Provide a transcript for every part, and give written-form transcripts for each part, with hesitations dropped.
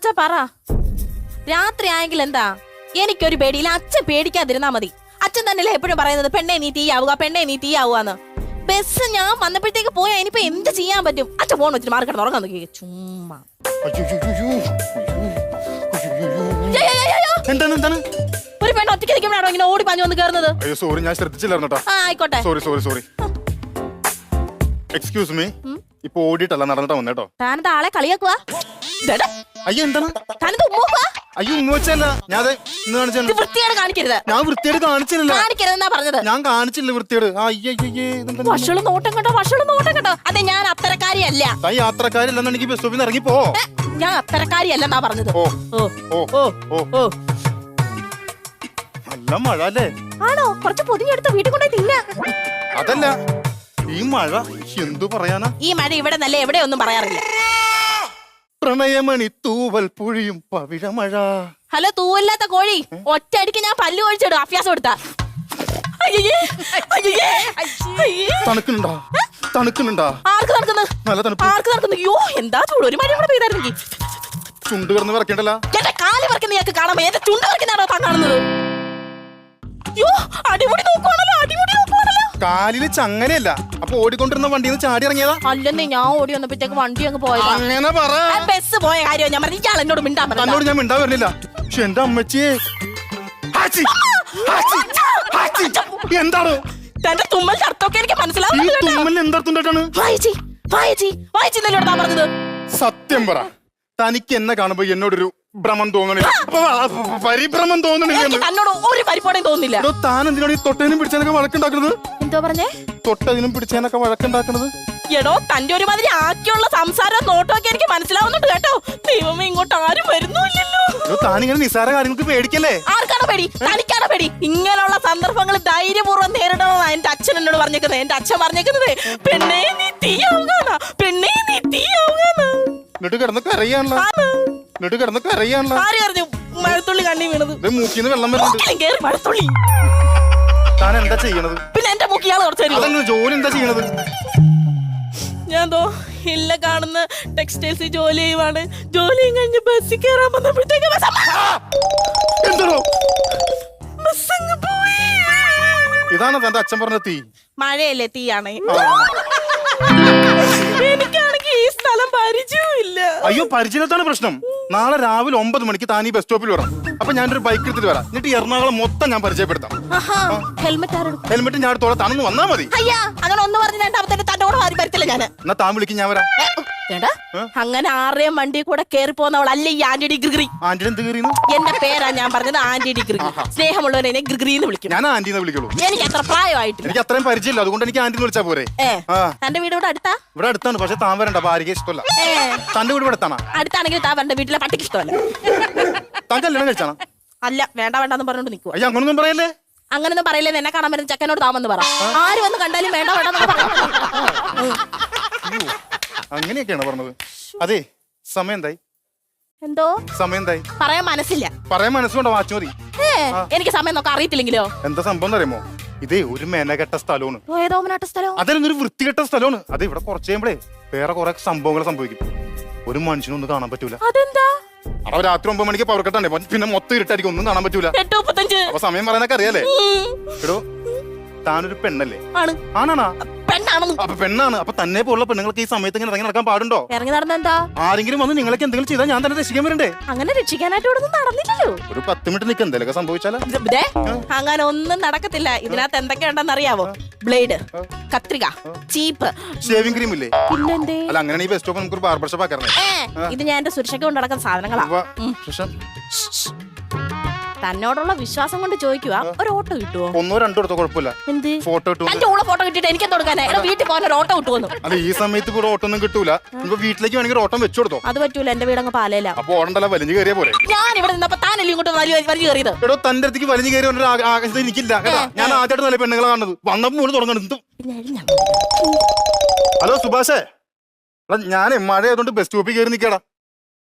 അച്ഛ പറ. രാത്രി ആയെങ്കിൽ എന്താ, എനിക്കൊരു പേടിയില്ല. അച്ഛൻ പേടിക്കാതിരുന്നാ മതി. അച്ഛൻ തന്നെയല്ലേ എപ്പോഴും പറയുന്നത് പെണ്ണെ നീ തീയാവുക, പെണ്ണെ നീ തീയാവുകന്ന്. ബസ് ഞാൻ വന്നപ്പോഴത്തേക്ക് പോയാ ഇനിയിപ്പോ എന്ത് ചെയ്യാൻ പറ്റും? അച്ഛൻ ഫോൺ വെച്ചിട്ട് മാർക്കറ്റ് ഉറങ്ങാൻ നോക്കി. ചുമ്മാ ഒരു പെണ്ണ് ഒറ്റയ്ക്ക് നിൽക്കുമ്പോഴാണോ ഇങ്ങനെ ഓടി പാഞ്ഞു വന്ന് കയറുന്നത്? സോറി, ഞാൻ ശ്രദ്ധിച്ചില്ലായിരുന്നു. ആയിക്കോട്ടെ. സോറി. Excuse me. ഇപ്പൊ ഓടിയിട്ടല്ല, നടന്നിട്ടാ വന്നേട്ടോ. താനത് ആളെ കളിയാക്കുക? അയ്യോ എന്താണ്? താനത് ഉമ്മൂക്കുക? അയ്യോ ഉമ്മ വെച്ചല്ല, ഞാൻ വൃത്തിയോട് കാണിക്കരുത്. ഞാൻ വൃത്തിയോട് കാണിച്ചില്ല. കാണിക്കരുതെന്നാ പറഞ്ഞത്. ഞാൻ കാണിച്ചില്ല വൃത്തിയോട്. വഷളും നോട്ടം കേട്ടോ. അതെ, ഞാൻ അത്തരക്കാരിയല്ല. യാത്രക്കാരില്ലെന്ന് എനിക്ക് ബസ് സ്റ്റോപ്പിൽ നിന്ന് ഇറങ്ങി പോ. ഞാൻ അത്തരക്കാരിയല്ലെന്നാ പറഞ്ഞത്. നല്ല മഴ അല്ലേ? ആണോ? കുറച്ച് പൊതിഞ്ഞെടുത്ത് വീട്ടിൽ കൊണ്ടുപോയി തിന്ന. അതല്ല, ഈ മഴ എന്തു പറയാനാ? ഈ മഴ ഇവിടെ നല്ല എവിടെ ഒന്നും പറയാറില്ല. പ്രണയമണി തൂവൽ പുഴിയും പവിഴമഴ. ഹലോ, തൂവല്ലാത്ത കോഴി, ഒറ്റയടിക്ക് ഞാൻ പല്ല് ഒഴിച്ചിടും അഭ്യാസം എടുത്താ. തണുക്കുന്നുണ്ടാ? ആർക്ക് നടക്കുന്നു? നല്ല തണുപ്പ്. ആർക്ക് നടക്കുന്നു? അയ്യോ എന്താ ചൂട്. ഒരു മഴ കൂടെ പെയ്തായിരുന്നെങ്കിൽ ചുണ്ട് കിടന്ന് വിറക്കണ്ടല്ലോ. എന്റെ കാല് വറക്കുന്ന ഞങ്ങൾക്ക് കാണാം. ഏത് ചുണ്ട് വറക്കുന്നാണോ താൻ കാണുന്നത്? അയ്യോ, അടിമുടി നോക്കുവാണല്ലോ. കാലില് ചങ്ങനയല്ല, അപ്പൊ ഓടിക്കൊണ്ടിരുന്ന വണ്ടിയിൽ നിന്ന് ചാടി ഇറങ്ങിയതാ. അല്ലെന്നേ, ഞാൻ ഓടി വന്നപ്പോഴത്തേക്ക് വണ്ടി അങ്ങ് പോയത്. അങ്ങനെ പറ. ബസ് പോയ കാര്യം ഞാൻ പറഞ്ഞു. ഇയാൾ എന്നോട് മിണ്ടാൻ പറഞ്ഞു. തന്നോട് ഞാൻ മിണ്ടാൻ വരുന്നില്ല. പക്ഷെ എന്റെ അമ്മച്ചിയെ എന്താണോ തന്റെ തുമ്മൽ അർത്ഥമൊക്കെ എനിക്ക് മനസ്സിലാവുന്നില്ല. എന്തർത്ഥണ്ടാണ്? പറഞ്ഞത് സത്യം പറ. തനിക്ക് എന്നെ കാണുമ്പോ എന്നോടൊരു ഭ്രമം തോന്നണില്ല, പരിഭ്രമം തോന്നണില്ല. തന്നോട് ഒരു പരിപ്പോടെയും തോന്നുന്നില്ല. താൻ എന്തിനാണ് ഈ തൊട്ടതിനും പിടിച്ചതിനൊക്കെ വഴക്കുണ്ടാക്കുന്നത്? എന്തോ പറഞ്ഞേ? തൊട്ടതിനും പിടിച്ചതിനൊക്കെ വഴക്കുണ്ടാക്കുന്നത്? എടോ, തന്റെ ഒരുമാതിരി ആക്കിയുള്ള സംസാരം നോട്ടമൊക്കെ എനിക്ക് മനസ്സിലാവുന്നുണ്ട് കേട്ടോ. ദൈവമേ, ഇങ്ങോട്ട് ആരും വരുന്നില്ലല്ലോ. താനിങ്ങനെ നിസ്സാര കാര്യങ്ങൾക്ക് പേടിക്കല്ലേ? ആർക്കാണോ പേടി? തനിക്കാണോ പേടി? ഇങ്ങനെയുള്ള സന്ദർഭങ്ങൾ ധൈര്യപൂർവ്വം നേരിടണമെന്നാ എന്റെ അച്ഛൻ എന്നോട് പറഞ്ഞേക്കുന്നത്. എന്റെ അച്ഛൻ പറഞ്ഞേക്കുന്നത് പെണ്ണേ നീ തീയാവുകയാണോ, പെണ്ണേ നീ തീയാവുകയാണോ. എന്നിട്ട് കിടന്ന് കരയാണല്ലോ. ആര് കരഞ്ഞു? മഴത്തുള്ളി കണ്ണി വീണത്. മൂക്കിന്ന് വെള്ളം വരുന്നുണ്ട്. മഴത്തുള്ളി. താൻ എന്താ ചെയ്യണത്? പിന്നെ എന്റെ മൂക്കിയാള് കുറച്ച് ജോലി എന്താ ചെയ്യണത്? ഞാൻ ഇല്ല കാണുന്ന ടെക്സ്റ്റൈൽസ് ജോലി ചെയ്യുവാണ്. ജോലിയും കഴിഞ്ഞ് ബസ്സിൽ കയറാൻ വന്നപ്പോഴത്തേക്ക് ഇതാണ് തന്റെ അച്ഛൻ പറഞ്ഞ തീ. മഴയല്ലേ, തീയാണ്. എനിക്കാണെങ്കിൽ ഈ സ്ഥലം പരിചയമില്ല. അയ്യോ, പരിചയത്താണ് പ്രശ്നം. നാളെ രാവിലെ 9 മണിക്ക് താൻ ഈ ബസ് സ്റ്റോപ്പിൽ വരാം. അപ്പൊ ഞാനൊരു ബൈക്ക് എടുത്തിട്ട് വരാം. എന്നിട്ട് എറണാകുളം മൊത്തം ഞാൻ പരിചയപ്പെടുത്താം. ഹെൽമെറ്റ് ഞാൻ എടുത്തോളാം. താനൊന്ന് വന്നാ മതി. അങ്ങനെ ഒന്ന് പറഞ്ഞ് രണ്ടാമത്തെ തന്റെ കൂടെ ആരും വരത്തില്ല ഞാൻ. എന്നാ താൻ വിളിക്കും, ഞാൻ വരാം. അങ്ങനെ ആരുടെയും വണ്ടി കൂടെ കേറി പോകുന്നവളല്ല ഈ ആന്റി ഡിഗ്രി. ആന്റി എന്ത് കയറിയെന്ന്? എന്റെ പേരാ ഞാൻ പറഞ്ഞത്, ആന്റി ഡിഗ്രി. സ്നേഹമുള്ളവരെ ഗ്രിഗ്രി എന്ന് വിളിക്കും. ഞാൻ ആന്റിന്ന് വിളിക്കുള്ളൂ. എനിക്ക് അത്ര പ്രായമായിട്ട് എനിക്ക് അത്രയും പരിചയമില്ല, അതുകൊണ്ട് എനിക്ക് ആന്റി വിളിച്ചാ പോരെ. തന്റെ വീട് ഇവിടെ അടുത്താ? ഇവിടെ അടുത്താണ്, പക്ഷെ താൻ വരണ്ട. ഭാര്യക്ക് ഇഷ്ടമല്ല. തന്റെ വീട് ഇവിടെ അടുത്താണ്. അടുത്താണെങ്കിൽ താൻ വരണ്ട. വീട്ടിലെ പട്ടിക്ക് ഇഷ്ടമല്ല. താൻ കല്യാണം കഴിച്ചാണ്? അല്ല, വേണ്ടെന്ന് പറഞ്ഞോണ്ട് നിൽക്കുക. അയ്യോ, അങ്ങനൊന്നും പറയല്ലേ. അങ്ങനൊന്നും പറയില്ലേ. എന്നെ കാണാൻ വരുന്ന ചെക്കനോട് താമെന്ന് പറ. ആര് വന്ന് കണ്ടാലും വേണ്ട. അങ്ങനെയൊക്കെയാണ് പറഞ്ഞത്. അതെ, സമയം എന്തായി? എന്തോ സമയം എന്തായി? പറയാൻ മനസ്സില്ല. പറയാൻ മനസ്സുകൊണ്ടോ? വാച്ച് മതി. എനിക്ക് സമയം നോക്കാൻ അറിയത്തില്ലെങ്കിലോ? എന്താ സംഭവം അറിയുമോ? ഇതേ ഒരു മെനകെട്ട സ്ഥലമാണ്. അതൊരു വൃത്തികെട്ട സ്ഥലമാണ്. അതെ, ഇവിടെ കുറച്ച് കഴിയുമ്പോഴേ വേറെ കുറെ സംഭവങ്ങൾ സംഭവിക്കും. ഒരു മനുഷ്യനൊന്നും കാണാൻ പറ്റൂല. അതെന്താ? അവിടെ രാത്രി 9 മണിക്ക് പവർ കട്ടാണ്. പിന്നെ മൊത്തം ഇരുട്ടായിരിക്കും, ഒന്നും കാണാൻ പറ്റൂല. അപ്പൊ സമയം പറയാനൊക്കെ അറിയാലേ. എടോ, താനൊരു പെണ്ണല്ലേ? ആണാണോ? അപ്പൊ പെണ്ണാണ്. അപ്പൊ തന്നെ പോലുള്ള പെണ്ണുങ്ങൾക്ക് ഈ സമയത്ത് ഇങ്ങനെ ഇറങ്ങി നടക്കാൻ പാടുണ്ടോ? ഇറങ്ങി നടന്നെന്താ? ആരെങ്കിലും വന്ന് നിങ്ങൾക്ക് എന്തെങ്കിലും ചെയ്താൽ ഞാൻ തന്നെ രക്ഷിക്കാൻ വരണ്ടേ? അങ്ങനെ രക്ഷിക്കാനായിട്ട് ഇവിടെ നടന്നില്ലല്ലോ. ഒരു 10 മിനിറ്റ് നിൽക്കുക, എന്തെങ്കിലും സംഭവിച്ചാലോ? അങ്ങനെ ഒന്നും നടക്കത്തില്ല. ഇതിനകത്ത് എന്തൊക്കെയുണ്ടെന്ന് അറിയാവോ? ബ്ലേഡ്, കത്രിക, ചീപ്പ്, ഷേവിംഗ് ക്രീം ഇല്ലേ? പിന്നെന്തേ? അല്ല, അങ്ങനെ ഈ ബസ് സ്റ്റോപ്പ് നമുക്ക് ബാർബർ ഷോപ്പ് ആക്കാറേ. ഇത് ഞാൻ എന്റെ സുരക്ഷയ്ക്ക് കൊണ്ട് നടക്കുന്ന സാധനങ്ങളാ. തന്നോടുള്ള വിശ്വാസം കൊണ്ട് ചോദിക്കുക, ഒരു ഓട്ടോ കിട്ടുമോ? 1 2 എടുത്തോ, കുഴപ്പമില്ല. ഫോട്ടോ ഫോട്ടോ കിട്ടിട്ട് എനിക്ക് കൊടുക്കാനാ? വീട്ടിൽ പോകാൻ ഒരു ഓട്ടോ കിട്ടുമോ? അല്ല, ഈ സമയത്ത് ഇവിടെ ഓട്ടോ ഒന്നും കിട്ടൂല. ഇപ്പൊ വീട്ടിലേക്ക് വേണമെങ്കിൽ ഓട്ടം വെച്ചു കൊടുത്തോ. അത് പറ്റൂല, എന്റെ വീടങ്ങ് പാലയില. അപ്പൊ ഓടണ്ടല്ല, വലിഞ്ഞു കയറിയ പോലെ. ഞാൻ ഇവിടെ നിന്നപ്പോ താനല്ലേ ഇങ്ങോട്ട് വലിഞ്ഞു കയറിയത്? എടോ, തന്റെ അടുത്തേക്ക് വലിഞ്ഞു കയറി ആകാശത്ത് എനിക്കില്ല കേട്ടാ. ഞാൻ ആദ്യമായിട്ട് നല്ല പെണ്ണുങ്ങളെ കാണുന്നത്. വന്നപ്പോ മൂന്ന് തുടങ്ങുന്നത്. ഹലോ സുഭാഷേ, ഞാൻ മഴ ആയതുകൊണ്ട് ബസ് സ്റ്റോപ്പിൽ കയറി നിൽക്കടാ.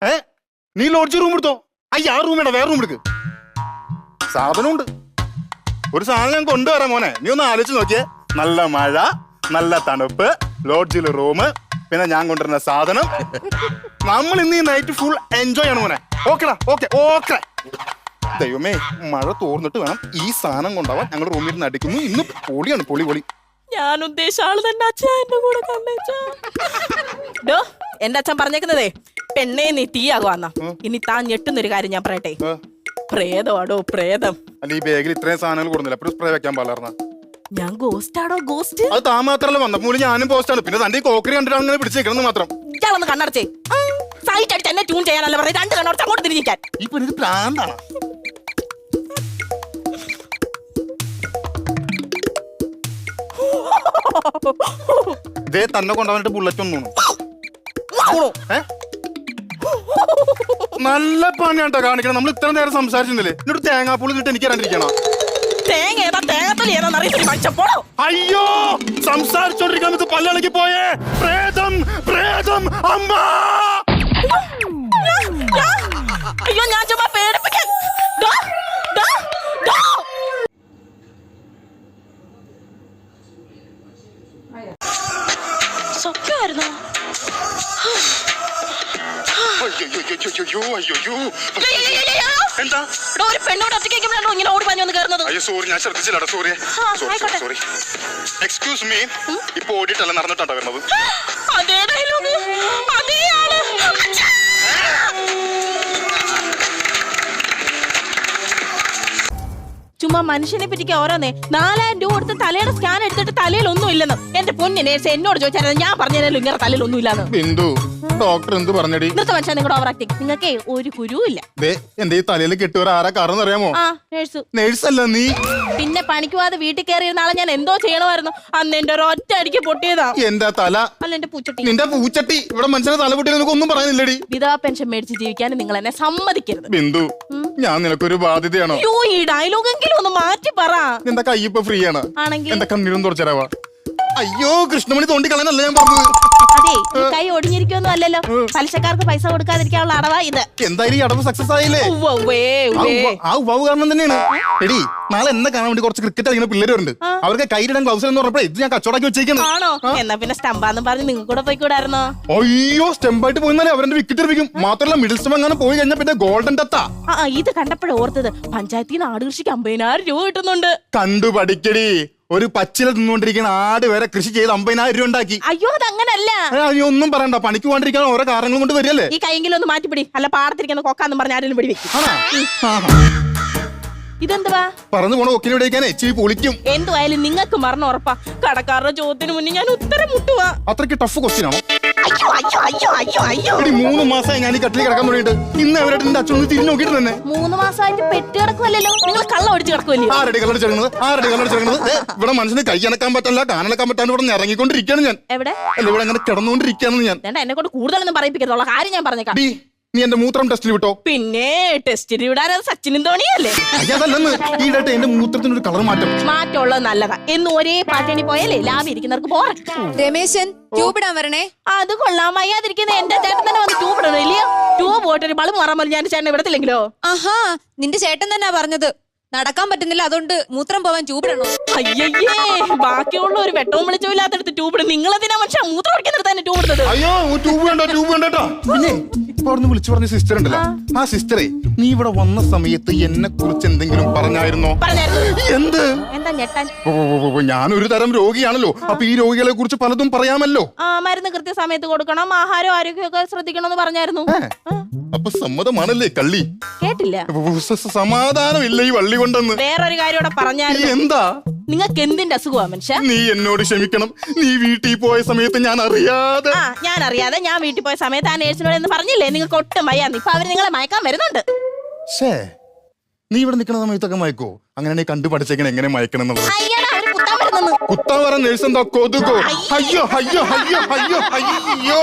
നീ ലോഡ്ജ് റൂം എടുത്തോ. ആ റൂം വേണ്ട, വേറെ റൂം എടുക്ക്. സാധനമുണ്ട്, ഒരു സാധനം ഞാൻ കൊണ്ടുവരാം മോനെ. നീ ഒന്ന് ആലോചിച്ച് നോക്കിയേ. നല്ല മഴ, നല്ല തണുപ്പ്, ലോഡ്ജിൽ റൂം, പിന്നെ ഞാൻ കൊണ്ടുവരുന്ന സാധനം. നമ്മൾ ഇന്ന് ഈ നൈറ്റ് ഫുൾ എൻജോയ് ആണ് മോനെ. ഓക്കെടാ, ഓക്കെ ഓക്കെ. ദൈവമേ, മഴ തോർന്നിട്ട് വേണം ഈ സാധനം കൊണ്ടാവാൻ. ഞങ്ങൾ റൂമിൽ നിന്ന് അടിക്കുന്നു. ഇന്ന് പൊളിയാണ്, പൊളി പൊളി. ഞാൻ ഉദ്ദേശിച്ച ആള് തന്നെ അച്ഛൻ എന്റെ കൂടെ കണ്ടേച്ചാ. എന്റെ അച്ഛൻ പറഞ്ഞേക്കുന്നതേ പെണ്ണെ നീ തീയാകുവാന്നാ. ഇനി താൻ ഞെട്ടുന്നൊരു കാര്യം ഞാൻ പറയട്ടെ. പ്രേതമാടോ പ്രേതം. അല്ല, ഈ ബാഗിൽ ഇത്രയും സാധനങ്ങൾ കൊടുന്നില്ല. അപ്പൊ സ്പ്രേ വെക്കാൻ പാടില്ലായിരുന്ന? ഞാൻ ഗോസ്റ്റ് ആടോ ഗോസ്റ്റ്. അത് താൻ മാത്രല്ല വന്നപ്പോൾ ഞാനും പോസ്റ്റാണ്. പിന്നെ തന്റെ ഈ കോക്കറി കണ്ടിട്ട് അങ്ങനെ പിടിച്ചേക്കണം മാത്രം. ഇയാളൊന്ന് കണ്ണടച്ചേ. സൈറ്റ് അടിച്ച് എന്നെ ട്യൂൺ ചെയ്യാനല്ല പറഞ്ഞത്. രണ്ട് കണ്ണടച്ച് അങ്ങോട്ട് തിരിഞ്ഞിരിക്കാൻ. ഈ പെണ്ണിത് പ്രാന്താണ്. ഇതേ തന്നെ കൊണ്ടുവന്നിട്ട് ബുള്ളറ്റ് ഒന്നും നല്ല പണിയാട്ടോ കാണിക്കണം. നമ്മൾ ഇത്ര നേരം സംസാരിച്ചിരുന്നില്ലേ? എന്നോട് തേങ്ങാപ്പൂളി ഇട്ട് എനിക്ക് അറിയിക്കണം. അയ്യോ, സംസാരിച്ചോണ്ടിരിക്കാൻ പല്ലളക്കി പോയേ. പ്രേതം പ്രേതം അമ്മ. അയ്യോ, ഞാൻ ചുമ്മാ പേടിപ്പിക്കാൻ. സ്വപ്നമായിരുന്നോ? എന്താ ഒരു പെണ്ണോട് ഒറ്റയ്ക്കുമ്പോഴാണോ ഇങ്ങനെ ഓടി പാഞ്ഞു വന്ന് കയറുന്നത്? അയ്യോ സോറി, ഞാൻ ശ്രദ്ധിച്ചില്ല. സോറി. എക്സ്ക്യൂസ് മീ, ഇപ്പൊ ഓടിയിട്ടല്ല നടന്നിട്ടുണ്ടോ വരുന്നത്? അതേ ഡയലോഗ്, അതേ ആള്. ചുമ്മാ മനുഷ്യനെ പറ്റിക്ക് ഓരോന്നേ 4000 രൂപ കൊടുത്ത് തലയുടെ സ്കാൻ എടുത്തിട്ട് തലയിൽ ഒന്നും ഇല്ലെന്ന്. എന്റെ പൊന്നു നേഴ്സ് എന്നോട് ചോദിച്ചാൽ ഞാൻ പറഞ്ഞല്ലോ ഇങ്ങനെ തലയിൽ ഒന്നും ഇല്ലാന്ന്. ബിന്ദു, ഡോക്ടർ എന്ത് പറഞ്ഞടി? നിർത്ത മനുഷ്യ നിങ്ങളുടെ ഓവർ ആക്ടിങ്. നിങ്ങൾക്ക് ഒരു കുരുവില്ല. എന്റെ ഈ തലയിൽ കെട്ടുവരെ ആരാ കാരണം അറിയാമോ? നേഴ്സ് അല്ല നീ. പിന്നെ പണിക്ക് പോവാതെ വീട്ടിൽ കയറിയ നാളെ ഞാൻ എന്തോ ചെയ്യണമായിരുന്നു. അന്ന് എന്റെ ഒരു ഒറ്റ അടിക്ക് പൊട്ടിയതാ എന്റെ തല. അല്ല, എന്റെ പൂച്ചട്ടി. നിന്റെ പൂച്ചട്ടി. ഇവിടെ മനുഷ്യനെ തല പൊട്ടിയത് നിനക്ക് ഒന്നും പറയാനില്ലടി. വിധവാ പെൻഷൻ മേടിച്ച് ജീവിക്കാൻ നിങ്ങൾ എന്നെ സമ്മതിക്കരുത്. ബിന്ദു, ഞാൻ നിനക്കൊരു ബാധ്യതയാണോ? ഈ ഡയലോഗ് എങ്കിലും ഒന്ന് മാറ്റി പറ. നിന്റെ കൈ ഇപ്പൊ ഫ്രീ ആണ്. ആണെങ്കിൽ എന്റെ കണ്ണീരും തുറച്ചരാവാ. അയ്യോ, കൃഷ്ണമണി തോണ്ടി കളയാനല്ല ഞാൻ പറഞ്ഞത്. അതെ, കൈ ഒടിഞ്ഞിരിക്കൊന്നും അല്ലല്ലോ. പലിശക്കാർക്ക് പൈസ കൊടുക്കാതിരിക്കാനുള്ള അടവാ ഇത്. എന്തായാലും ഈ അടവ് സക്സസ് ആയില്ലേ? ആ ഉവാവ് കാരണം തന്നെയാണ്. എടി, നാളെ എന്നെ കാണാൻ വേണ്ടി കുറച്ച് ക്രിക്കറ്റ് കളിക്കുന്ന പിള്ളേർ വരുന്നുണ്ട്. അവർക്ക് കൈയിടാൻ ഗ്ലൗസ് എന്ന് പറഞ്ഞപ്പോ ഇത് ഞാൻ കച്ചവടാക്കി വെച്ചേക്കുന്നു. ആണോ? എന്നാ പിന്നെ സ്റ്റംപാന്ന് പറഞ്ഞ് നിങ്ങൾക്ക് കൂടെ പോയിക്കൂടായിരുന്നോ? അയ്യോ, സ്റ്റെമ്പായിട്ട് പോയിന്നാലേ അവരുടെ വിക്കറ്റ് എറിയിക്കും. മാത്രമല്ല മിഡിൽ സ്റ്റം അങ്ങനെ പോയി കഴിഞ്ഞാൽ പിന്നെ ഗോൾഡൻ ടത്താ. ഇത് കണ്ടപ്പോഴേ ഓർത്തത് പഞ്ചായത്തിൽ നിന്ന് ആട് കൃഷിക്ക് 50,000 രൂപ കിട്ടുന്നുണ്ട്. കണ്ടു പഠിക്കടി. ഒരു പച്ചില തിന്നുകൊണ്ടിരിക്കുന്ന ആട് വരെ കൃഷി ചെയ്ത് 50,000 രൂപ ഉണ്ടാക്കി. അയ്യോ, അതങ്ങനല്ല. അയ്യോ, ഒന്നും പറയണ്ട. പണിക്ക് പോകാണ്ടിരിക്കാൻ ഓരോ കാരണങ്ങൾ കൊണ്ട് വരില്ലേ? ഈ കൈയെങ്കിലും ഒന്ന് മാറ്റിപ്പിടി. അല്ല, പാടത്തിരിക്കുന്ന കൊക്കാന്നും പറഞ്ഞ ആരെങ്കിലും പിടി വെക്കും. ഇതെന്തുവാ? പറഞ്ഞു പോണ ഒക്കിനെ വിടയിക്കാനേ ഇച്ചിരി പൊളിക്കും. എന്തുവായാലും നിങ്ങൾക്ക് മരണം ഉറപ്പാ. കടക്കാരുടെ ചോദ്യത്തിന് മുന്നേ ഞാൻ ഉത്തരം മുട്ടുവാ. അത്രയ്ക്ക് ടഫ് ക്വസ്റ്റ്യൻ ആണോ? അയ്യോ അയ്യോ അയ്യോ അയ്യോ അയ്യോ. 3 മാസമായി ഞാൻ ഈ കട്ടിൽ കിടക്കാൻ തുടങ്ങിയിട്ട്. ഇന്ന് അവരുടെ നിന്റെ അച്ഛൻ തിരിഞ്ഞു നോക്കിയിട്ട് തന്നെ 3 മാസമായിട്ട് പെട്ട് കിടക്കുമല്ലോ. നിങ്ങൾ കള്ളം ഒടിച്ച് കിടക്കുമല്ലോ. ആരുടെ കള്ളടിച്ചിറങ്ങുന്നത്? ഇവിടെ മനുഷ്യന് കൈ അനക്കാൻ പറ്റില്ല, കാനടക്കാൻ പറ്റാണ്ട് ഇവിടെ ഇറങ്ങിക്കൊണ്ടിരിക്കുകയാണ് ഞാൻ. എവിടെ? അല്ല, ഇവിടെ അങ്ങനെ കിടന്നുകൊണ്ടിരിക്കുകയാണ് ഞാൻ. എന്നെ കൊണ്ട് കൂടുതലൊന്നും പറയിപ്പിക്കത്തുള്ള കാര്യം ഞാൻ പറഞ്ഞേക്കാം. നീ എന്റെ മൂത്രം ടെസ്റ്റിൽ വിട്ടോ? പിന്നെ ടെസ്റ്റിൽ വിടാൻ സച്ചിനും ധോണിയല്ലേ? അതല്ലെന്ന്, ഈയിടെ എന്റെ മൂത്രത്തിന് ഒരു കളർ മാറ്റമുള്ളത് നല്ലതാ. എന്ന് ഒരേ പാറ്റേണി പോയാലേ ലാഭം ഇരിക്കുന്നവർക്ക് പോരാ. രമേശൻ, ട്യൂബ് ഇടാൻ വരണേ. അത് കൊള്ളാം. വയ്യാതിരിക്കുന്ന എന്റെ ചേട്ടൻ തന്നെ വന്ന് ട്യൂബ് ഇടണം ഇല്ലയോ? ട്യൂബ് പോയിട്ട് ഒരു ബൾബ് മാറാൻ പോലെ ഞാൻ ചേട്ടനെ വിടത്തില്ലെങ്കിലോ? ആഹാ, നിന്റെ ചേട്ടൻ തന്നെ പറഞ്ഞത് നടക്കാൻ പറ്റുന്നില്ല, അതുകൊണ്ട് മൂത്രം പോവാൻ ട്യൂബ് ഇടണം. അയ്യേ, ബാക്കിയുള്ള ഒരു വെട്ടവും വെളിച്ചവും ഇല്ലാത്തടുത്ത് ട്യൂബ് ഇടും. നിങ്ങളെന്തിനാ മനുഷ്യ മൂത്രം ഒഴിക്കുന്നിടത്ത് തന്നെ ട്യൂബ് ഇടുന്നത്? അയ്യോ, ട്യൂബ് വേണ്ട. പിന്നെ ഇപ്പൊ അവിടുന്ന് വിളിച്ചു പറഞ്ഞ സിസ്റ്റർ ഉണ്ടല്ലോ, ആ സിസ്റ്ററെ നീ ഇവിടെ വന്ന സമയത്ത് എന്നെ കുറിച്ച് എന്തെങ്കിലും പറഞ്ഞായിരുന്നോ? എന്ത്? എന്താ ഞെട്ടാൻ? ഞാനൊരു തരം രോഗിയാണല്ലോ. അപ്പൊ ഈ രോഗികളെ കുറിച്ച് പലതും പറയാമല്ലോ. മരുന്ന് കൃത്യസമയത്ത് കൊടുക്കണം, ആഹാരം ആരോഗ്യമൊക്കെ ശ്രദ്ധിക്കണം എന്ന് പറഞ്ഞായിരുന്നു. അപ്പൊ സമ്മതമാണല്ലേ കള്ളി? കേട്ടില്ല. സമാധാനമില്ല ഈ വള്ളി കൊണ്ടെന്ന്. വേറൊരു കാര്യം കൂടെ പറഞ്ഞായിരുന്നു. എന്താ? നിങ്ങൾക്ക് എന്തിന്റെ അസുഖമാ മനുഷ്യ? നീ എന്നോട് ക്ഷമിക്കണം. നീ വീട്ടിൽ പോയ സമയത്ത് ഞാൻ അറിയാതെ ഞാൻ വീട്ടിൽ പോയ സമയത്ത് ആ നേഴ്സിനോട് എന്ന് പറഞ്ഞില്ലേ നിങ്ങൾക്ക് ഒട്ടും വയ്യാന്ന്. ഇപ്പൊ അവര് നിങ്ങളെ മയക്കാൻ വരുന്നുണ്ട്. നീ ഇവിടെ നിൽക്കുന്ന സമയത്തൊക്കെ മയക്കോ? അങ്ങനെ കണ്ടു പഠിച്ചേക്കണ എങ്ങനെ മയക്കണം എന്നുള്ളത്. കുത്താൻ വരാൻ നേഴ്സ് എന്താ കൊതുകോ? അയ്യോ അയ്യോ അയ്യോ അയ്യോ അയ്യോ.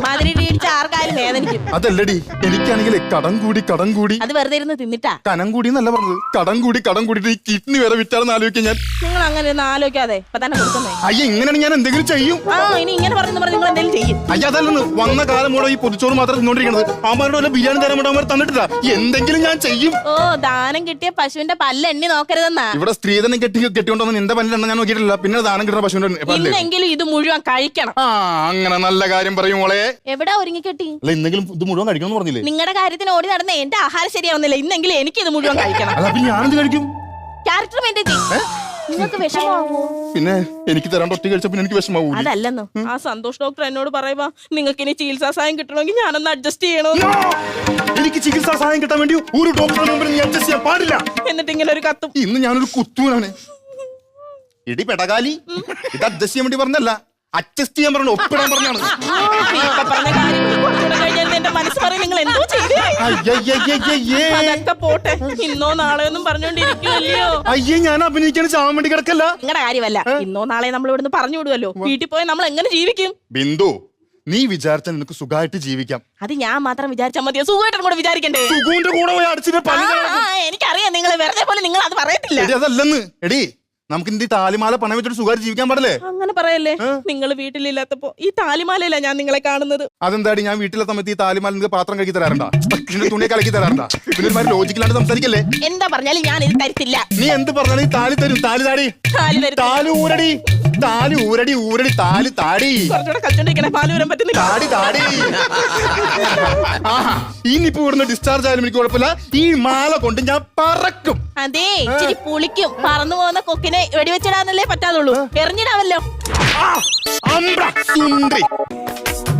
മാതിരി കഴിച്ച ആർക്കാരും വേദനിക്കും. അതല്ലടി, എനിക്കാണെങ്കിൽ കടം കൂടി അത് വെറുതെ ഇരുന്ന് തിന്നിട്ടാ. കനം കൂടി എന്നല്ല പറഞ്ഞത്, കടം കൂടിയിട്ട് ഈ കിഡ്നി വരെ വിറ്റാണെന്ന് ആലോചിക്കാൻ ഞാൻ. നിങ്ങൾ അങ്ങനെ ഒന്ന് ആലോചിക്കാതെ ഇപ്പൊ തന്നെ കൊടുക്കുന്നേ. അയ്യ, ഇങ്ങനെയാണ് ഞാൻ എന്തെങ്കിലും ചെയ്യും. ഇനി ഇങ്ങനെ പറഞ്ഞു നിങ്ങൾ എന്തെങ്കിലും ചെയ്യും. അയ്യ, അതല്ലെന്ന്, വന്ന കാലം കൂടെ ഈ പൊതിച്ചോറ് മാത്രം തിന്നോണ്ടിരിക്കണത്. അമ്മമാരുടെ വല്ല ബിരിയാണി തരാൻ വേണ്ടി അമ്മ തന്നിട്ടില്ല. എന്തെങ്കിലും ഞാൻ ചെയ്യും. ദാനം കിട്ടിയ പശുവിന്റെ പല്ല് എണ്ണി നോക്കരുതെന്നാ. ഇവിടെ സ്ത്രീധനം കെട്ടിക്കൊണ്ടോന്ന് നിന്റെ പല്ലിലെണ്ണ ഞാൻ നോക്കിയിട്ടില്ല. പിന്നെ ദാനം കിട്ടുന്ന പശുവിന്റെ പല്ല്. ഇന്നെങ്കിലും ഇത് മുഴുവൻ കഴിക്കണം. അങ്ങനെ നല്ല കാര്യം പറയും മോളെ. എവിടാ ഒരുങ്ങി കെട്ടി? അല്ല, ഇന്നെങ്കിലും ഇത് മുഴുവൻ കഴിക്കണം എന്ന് പറഞ്ഞില്ലേ? നിങ്ങളുടെ കാര്യത്തിന് ഓടി നടന്ന എന്റെ ആഹാരം ശരിയാവുന്നില്ല. ഇന്നെങ്കിലും എനിക്ക് ഇത് മുഴുവൻ കഴിക്കണം. അല്ല, പിന്നെ ഞാനെന്ത് കഴിക്കും? ക്യാരക്ടർ മെയിൻറ്റെയിൻ ചെയ്യ്. നിങ്ങൾക്ക് വിഷമാവോ? പിന്നെ എനിക്ക് തരാണ്ട് ഒറ്റ കഴിച്ച പിന്നെ എനിക്ക് വിഷമാവൂ. അതല്ലെന്നോ, ആ സന്തോഷ് ഡോക്ടർ എന്നോട് പറയുമ്പോ നിങ്ങൾക്ക് ഇനി ചികിത്സാ സഹായം കിട്ടണമെങ്കിൽ ഞാനൊന്ന് അഡ്ജസ്റ്റ് ചെയ്യണോ? എനിക്ക് ചികിത്സാ സഹായം കിട്ടാൻ വേണ്ടി ഒരു ഡോക്ടറുടെ മുമ്പിൽ നീ അഡ്ജസ്റ്റ് ചെയ്യാൻ പാടില്ല. എന്നിട്ട് ഇങ്ങനെ ഒരു കത്തും. ഇന്ന് ഞാനൊരു കുത്തൂനാണ്. ഇടി പെടകാലി, ഇത് അഡ്ജസ്റ്റ് ചെയ്യാൻ വേണ്ടി പറഞ്ഞല്ല, അഡ്ജസ്റ്റ് ചെയ്യാൻ പറഞ്ഞു, ഒപ്പിടാൻ പറഞ്ഞാണ്. എന്റെ മനസ്സ് പറയും നിങ്ങൾ എന്തോ ചെയ്തേ. അതൊക്കെ പോട്ടെ, ഇന്നോ നാളെയൊന്നും പറഞ്ഞോണ്ടിരിക്കുമല്ലോ. അയ്യേ, ഞാൻ അഭിനയിക്കാൻ ചാവാൻ വേണ്ടി കിടക്കല്ല. നിങ്ങളുടെ കാര്യമല്ല, ഇന്നോ നാളെ നമ്മൾ ഇവിടുന്ന് പറഞ്ഞു വിടുവല്ലോ. വീട്ടിൽ പോയി നമ്മൾ എങ്ങനെ ജീവിക്കും? ബിന്ദു, നീ വിചാരിച്ചാൽ നിനക്ക് സുഖമായിട്ട് ജീവിക്കാം. അത് ഞാൻ മാത്രം വിചാരിച്ചാൽ മതിയോ? സുഖമായിട്ടും കൂടെ വിചാരിക്കണ്ടേ? സുഖൂന്റെ കൂടെ പോയി അടിച്ചിട്ട് എനിക്കറിയാം, നിങ്ങൾ വെറുതെ പോലെ നിങ്ങൾ അത് പറയത്തില്ല. അതല്ലെന്ന് എടി, നമുക്ക് ഇന്ത്യ താലിമാല പണം വെച്ചിട്ട് സുഖമായിട്ട് ജീവിക്കാൻ പാടില്ലേ? അങ്ങനെ പറയല്ലേ. നിങ്ങൾ വീട്ടിലില്ലാത്തപ്പോ ഈ താലിമാലയില്ല ഞാൻ നിങ്ങളെ കാണുന്നത്. അതെന്താടി, ഞാൻ വീട്ടിലെ സമയത്ത് ഈ താലിമാല നിങ്ങൾക്ക് പാത്രം കഴുകി തരാറുണ്ടാ, തുണിയെ കലക്കി തരാറുണ്ടാ? പിന്നെ ഒരു ലോജിക്കലാണ്ട് സംസാരിക്കല്ലേ. എന്താ പറഞ്ഞാലും ഞാൻ ഇത് തരത്തില്ല. നീ എന്ത് പറഞ്ഞാലും ഈ താലി തരും. താലി താടി, താലി ഊരടി, താലി ഊരടി, ഊരടി, താലി താടി. കുറച്ചുകൂടെ കളിച്ചോണ്ടിരിക്കണേ, പാല് വരാൻ പറ്റുന്നില്ല. താടി താടി. ഇനിയിപ്പോ ഇവിടുന്ന് ഡിസ്ചാർജ് ആയാലും എനിക്ക് കുഴപ്പമില്ല. ഈ മാല കൊണ്ട് ഞാൻ പറക്കും. അതെ, ഇച്ചിരി പുളിക്കും. പറന്നു പോകുന്ന കൊക്കിനെ വെടിവെച്ചിടാന്നല്ലേ പറ്റാതുള്ളൂ, എറിഞ്ഞിടാവല്ലോ.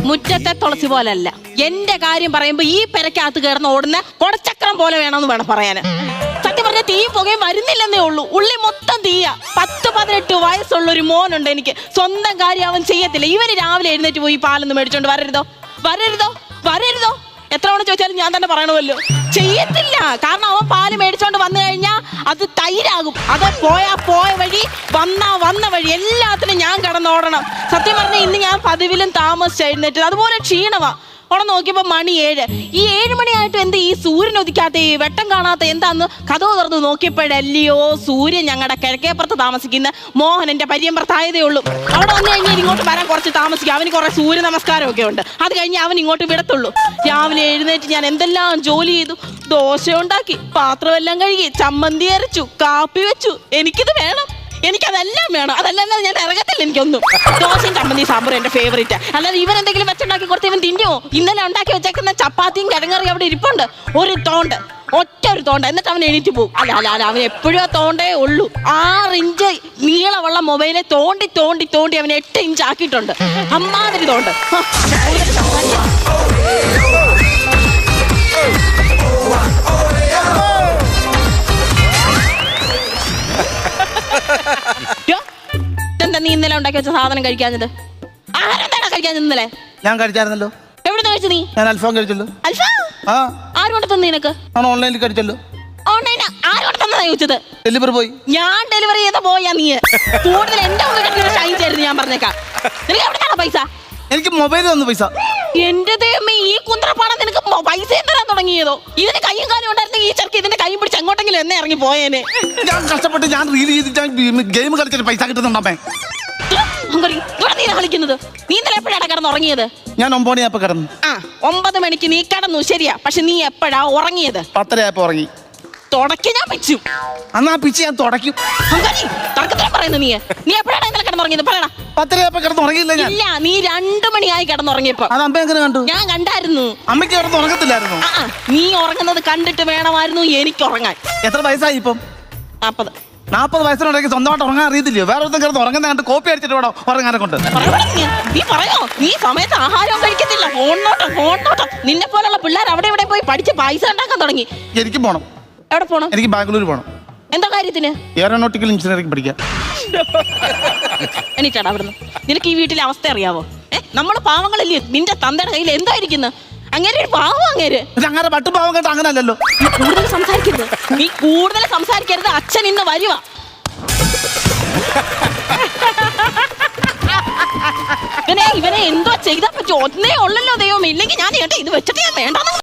മുറ്റത്തെ തുളസി പോലല്ല. എന്റെ കാര്യം പറയുമ്പോ ഈ പെരക്കകത്ത് കിടന്ന് ഓടുന്ന കൊടച്ചക്രം പോലെ വേണമെന്ന് വേണം പറയാന്. സത്യം പറഞ്ഞ തീയും പുകയും വരുന്നില്ലെന്നേ ഉള്ളൂ. ഉള്ളി മൊത്തം തീയ. 10-18 വയസ്സുള്ള ഒരു മോനുണ്ട് എനിക്ക്. സ്വന്തം കാര്യം അവൻ ചെയ്യത്തില്ല. ഇവന് രാവിലെ എഴുന്നേറ്റ് പോയി പാലൊന്നും മേടിച്ചോണ്ട് വരരുതോ വരരുതോ വരരുതോ എത്ര തവണ ചോദിച്ചാലും ഞാൻ തന്നെ പറയണമല്ലോ. ചെയ്യത്തില്ല. കാരണം അവൻ പാല് മേടിച്ചോണ്ട് വന്നു കഴിഞ്ഞാൽ അത് തൈരാകും. അത് പോയ വഴി, വന്ന വഴി എല്ലാത്തിനും ഞാൻ കിടന്നോടണം. സത്യം പറഞ്ഞാൽ ഇന്ന് ഞാൻ പതിവിലും താമസിച്ച് എഴുന്നേറ്റത്. അതുപോലെ ക്ഷീണമാ. അവിടെ നോക്കിയപ്പോ മണി 7. ഈ 7 മണിയായിട്ട് എന്ത് ഈ സൂര്യൻ ഉദിക്കാത്ത, ഈ വെട്ടം കാണാത്ത എന്താന്ന് കഥവ് തുറന്ന് നോക്കിയപ്പോഴല്ലയോ സൂര്യൻ ഞങ്ങളുടെ കിഴക്കേപ്പുറത്ത് താമസിക്കുന്ന മോഹനന്റെ പര്യമ്പർത്തായതേ ഉള്ളൂ. അവിടെ വന്നു കഴിഞ്ഞാൽ ഇങ്ങോട്ട് വരാൻ കുറച്ച് താമസിക്കും. അവന് കുറെ സൂര്യ നമസ്കാരമൊക്കെ ഉണ്ട്. അത് കഴിഞ്ഞ് അവൻ ഇങ്ങോട്ട് വിടത്തുള്ളൂ. രാവിലെ എഴുന്നേറ്റ് ഞാൻ എന്തെല്ലാം ജോലി ചെയ്തു. ദോശ ഉണ്ടാക്കി, പാത്രമെല്ലാം കഴുകി, ചമ്മന്തി അരച്ചു, കാപ്പി വെച്ചു. എനിക്കിത് വേണം, എനിക്കതെല്ലാം വേണം. അതല്ലാതെ ഞാൻ ഇറങ്ങത്തില്ല. എനിക്കൊന്നും ദോശയും ചമ്മന്തി സാമ്പാറും എന്റെ ഫേവറേറ്റ്. അല്ലാതെ ഇവൻ എന്തെങ്കിലും വെച്ചുണ്ടാക്കി കൊടുത്ത് ഇവൻ തിന്നോ? ഇന്നലെ ഉണ്ടാക്കി വെച്ചേക്കുന്ന ചപ്പാത്തിയും കിഴങ്ങറിയും അവിടെ ഇരിപ്പുണ്ട്. ഒരു തോണ്ട്, ഒറ്റ ഒരു തോണ്ട്. എന്നിട്ട് അവൻ എണീറ്റ് പോകും. അല്ല അവൻ എപ്പോഴും ആ തോണ്ടേ ഉള്ളൂ. 6 ഇഞ്ച് നീളമുള്ള മൊബൈലെ തോണ്ടി അവൻ 8 ഇഞ്ച് ആക്കിയിട്ടുണ്ട്. അമ്മാതിരി തോണ്ട്. എന്താ നീ ഇന്നലെ ഉണ്ടാക്കി വെച്ച സാധനം കഴിക്കാഞ്ഞത്? ആരെന്താണോ കഴിക്കാഞ്ഞത് ഇന്നലെ? ഞാൻ കഴിച്ചായിരുന്നല്ലോ. എവിടെ നിന്ന് കഴിച്ചു നീ? ഞാൻ അൽഫാം കഴിച്ചല്ലോ. അൽഫാം? ആ, ആര് കൊണ്ട് തന്നെ നിനക്ക്? ഞാൻ ഓൺലൈനിൽ കഴിച്ചല്ലോ. ഓൺലൈൻ ആര് കൊണ്ട് തന്നതാ ചോദിച്ചത്? ഡെലിവറി പോയി. ഞാൻ ഡെലിവറി ചെയ്ത പോയാ നീ കൂടുതൽ എന്റെ മുന്നിൽ ഷൈൻ ചെയ്യരുത്. ഞാൻ പറഞ്ഞേക്കാം. നിനക്ക് എവിടെയാണോ പൈസ? എനിക്ക് മൊബൈൽ തന്നു പൈസ. എന്റെ ദൈവമേ, ഈ കുന്ത്രപ്പാടം നിനക്ക് പൈസ തരാൻ തുടങ്ങിയതോ? ഇതിന് കയ്യും കാര്യം ഉണ്ടായിരുന്നെങ്കിൽ ഈ ചെറുക്ക് ഇതിന്റെ കൈ പിടിച്ച് എങ്ങോട്ടെങ്കിലും എന്നെ ഇറങ്ങി പോയേനെ. ഞാൻ കഷ്ടപ്പെട്ട് ഞാൻ റീൽ ചെയ്തിട്ട് ഗെയിം കളിച്ചിട്ട് പൈസ കിട്ടുന്നുണ്ടമ്മേ. നീ കളിക്കുന്നത്? നീ ഇന്നലെ എപ്പോഴാണ് കിടന്നുറങ്ങിയത്? ഞാൻ 9 മണിയായപ്പോ കിടന്നു. 9 മണിക്ക് നീ കിടന്നു, ശരിയാ. പക്ഷെ നീ എപ്പോഴാ ഉറങ്ങിയത്? 10:30 ആയപ്പോ ഉറങ്ങി. തുടക്കി ഞാൻ വെച്ചു. അന്നാ പിച്ച് ഞാൻ തുടക്കും. പറയുന്നു നീ എപ്പോഴാണ് ഇന്നലെ കിടന്നുറങ്ങിയത്? പറയടാ. 10:30 ആയപ്പോ കിടന്നുറങ്ങിയില്ല ഞാൻ. ഇല്ല, നീ 2 മണിയായി കിടന്നുറങ്ങിയപ്പോ. അത് അമ്മ എങ്ങനെ കണ്ടു? ഞാൻ കണ്ടായിരുന്നു. അമ്മയ്ക്ക് കിടന്നുറങ്ങത്തില്ലായിരുന്നു. നീ ഉറങ്ങുന്നത് കണ്ടിട്ട് വേണമായിരുന്നു എനിക്ക് ഉറങ്ങാൻ. എത്ര വയസ്സായി ഇപ്പം? 40. 40 വയസ്സിനുണ്ടെങ്കിൽ സ്വന്തമായിട്ട് ഉറങ്ങാൻ അറിയത്തില്ലയോ? വേറെ ഒന്നും കിടന്ന് ഉറങ്ങുന്ന കണ്ട് കോപ്പി അടിച്ചിട്ട് വേണോ ഉറങ്ങാനെ കൊണ്ട്? നീ പറയോ? നീ സമയത്ത് ആഹാരവും കഴിക്കത്തില്ല. ഫോൺ. നിന്നെ പോലുള്ള പിള്ളേർ അവിടെ ഇവിടെ പോയി പഠിച്ച് പൈസ ഉണ്ടാക്കാൻ തുടങ്ങി. എനിക്ക് പോണം. എവിടെ പോണം? എനിക്ക് ബാംഗ്ലൂർ പോണം. എന്താ കാര്യത്തിന്? എയറോനോട്ടിക്കൽ എഞ്ചിനീയറിംഗ് പഠിക്കാം. എണീറ്റാടാ അവിടുന്ന്. നിനക്ക് ഈ വീട്ടിലെ അവസ്ഥ അറിയാവോ? നമ്മള് പാവങ്ങളല്ലേ? നിന്റെ തന്തയുടെ കയ്യിൽ എന്തായിരിക്കുന്നു? അങ്ങനെ ഒരു പാവം അങ്ങേര്. അങ്ങനെ പട്ടുപാവം കേട്ടോ. അങ്ങനെ അല്ലല്ലോ. നീ കൂടുതൽ സംസാരിക്കരുത്. അച്ഛൻ ഇന്ന് വരുവാ. ഇവനെ എന്തോ ചെയ്താ പറ്റും. ഒന്നേ ഉള്ളല്ലോ ദൈവം. ഇല്ലെങ്കിൽ ഞാൻ കേട്ടോ ഇത് വെച്ചിട്ട് ഞാൻ വേണ്ടെന്ന്